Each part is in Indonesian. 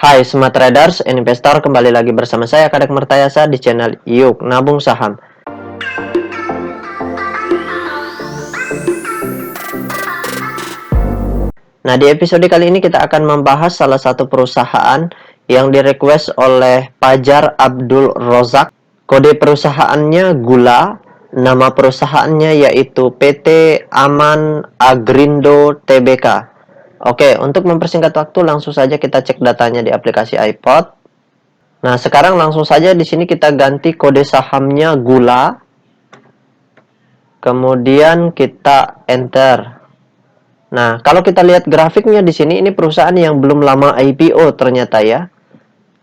Hai Smart Traders and Investor, kembali lagi bersama saya Kadek Mertayasa di channel Yuk Nabung Saham. Nah, di episode kali ini kita akan membahas salah satu perusahaan yang direquest oleh Fajar Abdul Rozak. Kode perusahaannya Gula, nama perusahaannya yaitu PT Aman Agrindo Tbk. Oke, untuk mempersingkat waktu langsung saja kita cek datanya di aplikasi iPod. Nah, sekarang langsung saja di sini kita ganti kode sahamnya Gula. Kemudian kita enter. Nah, kalau kita lihat grafiknya di sini, ini perusahaan yang belum lama IPO ternyata ya.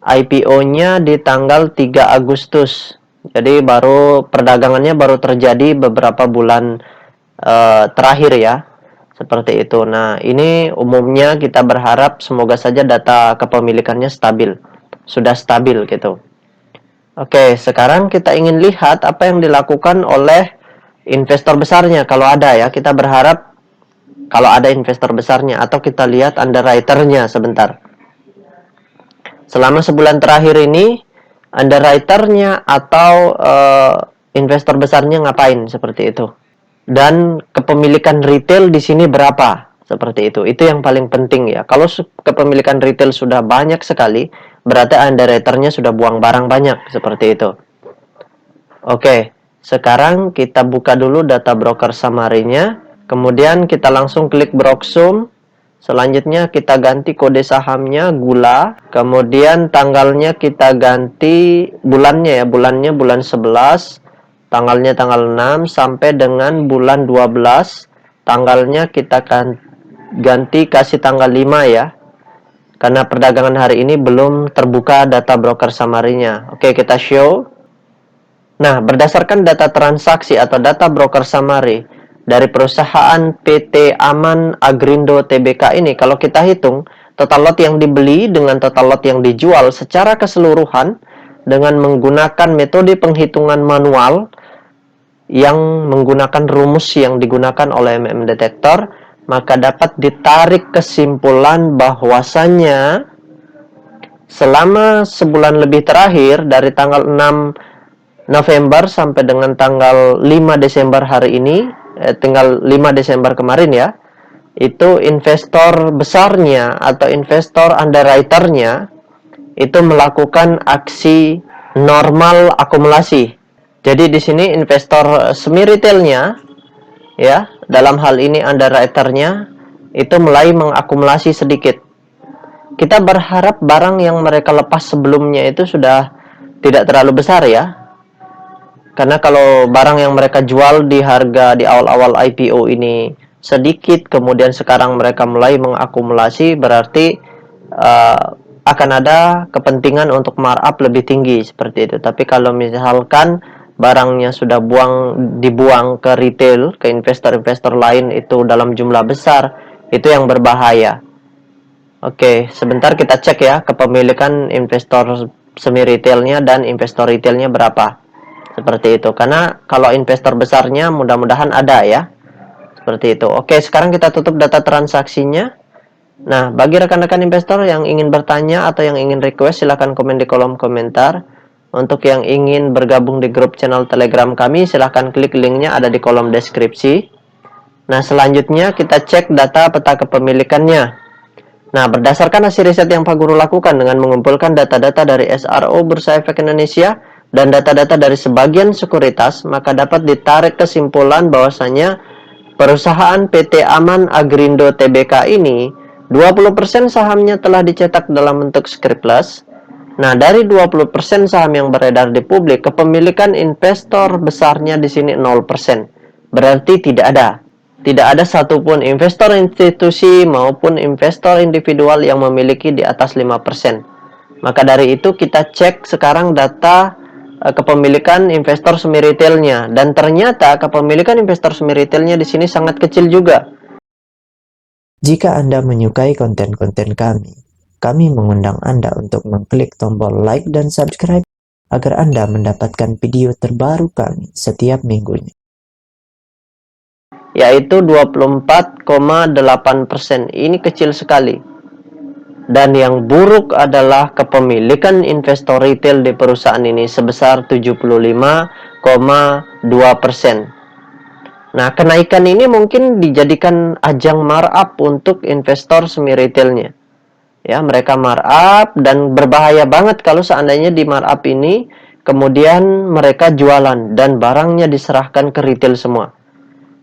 IPO-nya di tanggal 3 Agustus. Jadi perdagangannya baru terjadi beberapa bulan terakhir ya. Seperti itu. Nah, ini umumnya kita berharap semoga saja data kepemilikannya stabil. Sudah stabil gitu. Oke, sekarang kita ingin lihat apa yang dilakukan oleh investor besarnya. Kalau ada ya, kita berharap kalau ada investor besarnya, atau kita lihat underwriter-nya sebentar. Selama sebulan terakhir ini, underwriter-nya atau investor besarnya ngapain seperti itu. Dan kepemilikan retail di sini berapa? Seperti itu. Itu yang paling penting ya. Kalau kepemilikan retail sudah banyak sekali, berarti underwriter-nya sudah buang barang banyak. Seperti itu. Oke, sekarang kita buka dulu data broker summary-nya. Kemudian kita langsung klik Broksum. Selanjutnya kita ganti kode sahamnya Gula. Kemudian tanggalnya kita ganti bulannya ya. Bulannya bulan 11. Tanggalnya tanggal 6 sampai dengan bulan 12. Tanggalnya kita ganti kasih tanggal 5 ya. Karena perdagangan hari ini belum terbuka data broker summary-nya. Oke, kita show. Nah, berdasarkan data transaksi atau data broker summary dari perusahaan PT Aman Agrindo Tbk ini, kalau kita hitung total lot yang dibeli dengan total lot yang dijual secara keseluruhan dengan menggunakan metode penghitungan manual yang menggunakan rumus yang digunakan oleh Detektor, maka dapat ditarik kesimpulan bahwasannya selama sebulan lebih terakhir dari tanggal 6 November sampai dengan tanggal 5 Desember hari ini, tinggal 5 Desember kemarin ya, itu investor besarnya atau investor underwriter-nya itu melakukan aksi normal akumulasi. Jadi di sini investor semi retailnya ya, dalam hal ini underwriter-nya itu mulai mengakumulasi sedikit. Kita berharap barang yang mereka lepas sebelumnya itu sudah tidak terlalu besar ya. Karena kalau barang yang mereka jual di harga di awal-awal IPO ini sedikit, kemudian sekarang mereka mulai mengakumulasi, berarti akan ada kepentingan untuk markup lebih tinggi seperti itu. Tapi kalau misalkan barangnya sudah dibuang ke retail, ke investor-investor lain itu dalam jumlah besar, itu yang berbahaya. Oke, sebentar kita cek ya kepemilikan investor semi retailnya dan investor retailnya berapa. Seperti itu. Karena kalau investor besarnya mudah-mudahan ada ya. Seperti itu. Oke, sekarang kita tutup data transaksinya. Nah, bagi rekan-rekan investor yang ingin bertanya atau yang ingin request, silahkan komen di kolom komentar. Untuk yang ingin bergabung di grup channel Telegram kami, silahkan klik linknya ada di kolom deskripsi. Nah, selanjutnya kita cek data peta kepemilikannya. Nah, berdasarkan hasil riset yang Pak Guru lakukan dengan mengumpulkan data-data dari SRO Bursa Efek Indonesia dan data-data dari sebagian sekuritas, maka dapat ditarik kesimpulan bahwasanya perusahaan PT Aman Agrindo Tbk ini 20% sahamnya telah dicetak dalam bentuk scriptless. Nah, dari 20% saham yang beredar di publik, kepemilikan investor besarnya di sini 0%. Berarti tidak ada satupun investor institusi maupun investor individual yang memiliki di atas 5%. Maka dari itu kita cek sekarang data kepemilikan investor semi retailnya, dan ternyata kepemilikan investor semi retailnya di sini sangat kecil juga. Jika Anda menyukai konten-konten kami mengundang Anda untuk mengklik tombol like dan subscribe agar Anda mendapatkan video terbaru kami setiap minggunya. Yaitu 24,8%. Ini kecil sekali. Dan yang buruk adalah kepemilikan investor retail di perusahaan ini sebesar 75,2%. Nah, kenaikan ini mungkin dijadikan ajang markup untuk investor semi retailnya. Ya, mereka markup dan berbahaya banget kalau seandainya di markup ini kemudian mereka jualan dan barangnya diserahkan ke retail semua.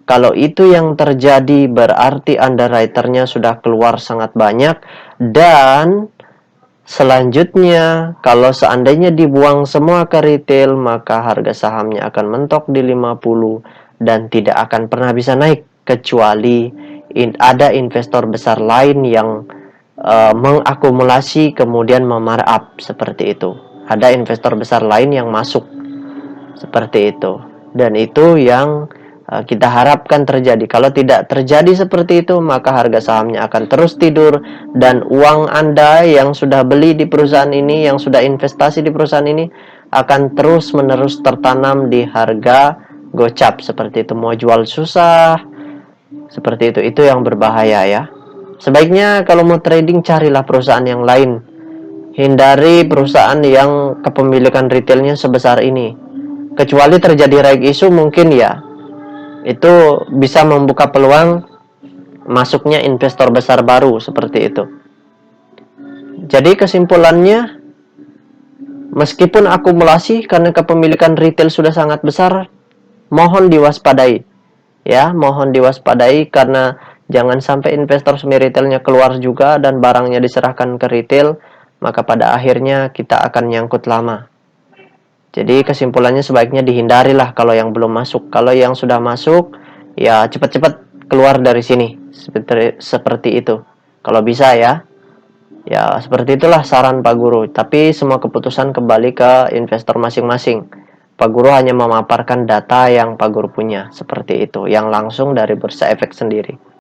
Kalau itu yang terjadi berarti underwriternya sudah keluar sangat banyak, dan selanjutnya kalau seandainya dibuang semua ke retail maka harga sahamnya akan mentok di 50 dan tidak akan pernah bisa naik kecuali ada investor besar lain yang mengakumulasi kemudian memarkup seperti itu. Ada investor besar lain yang masuk seperti itu. Dan itu yang kita harapkan terjadi. Kalau tidak terjadi seperti itu, maka harga sahamnya akan terus tidur dan uang Anda yang sudah beli di perusahaan ini, yang sudah investasi di perusahaan ini akan terus-menerus tertanam di harga gocap seperti itu. Mau jual susah, seperti itu. Itu yang berbahaya ya. Sebaiknya kalau mau trading carilah perusahaan yang lain. Hindari perusahaan yang kepemilikan retailnya sebesar ini. Kecuali terjadi right issue mungkin ya. Itu bisa membuka peluang masuknya investor besar baru seperti itu. Jadi kesimpulannya, meskipun akumulasi karena kepemilikan retail sudah sangat besar, mohon diwaspadai. Ya, mohon diwaspadai karena jangan sampai investor semi retailnya keluar juga dan barangnya diserahkan ke retail, maka pada akhirnya kita akan nyangkut lama. Jadi kesimpulannya sebaiknya dihindarilah kalau yang belum masuk. Kalau yang sudah masuk, ya cepat-cepat keluar dari sini. Seperti itu. Kalau bisa ya. Ya seperti itulah saran Pak Guru. Tapi semua keputusan kembali ke investor masing-masing. Pak Guru hanya memaparkan data yang Pak Guru punya. Seperti itu. Yang langsung dari Bursa Efek sendiri.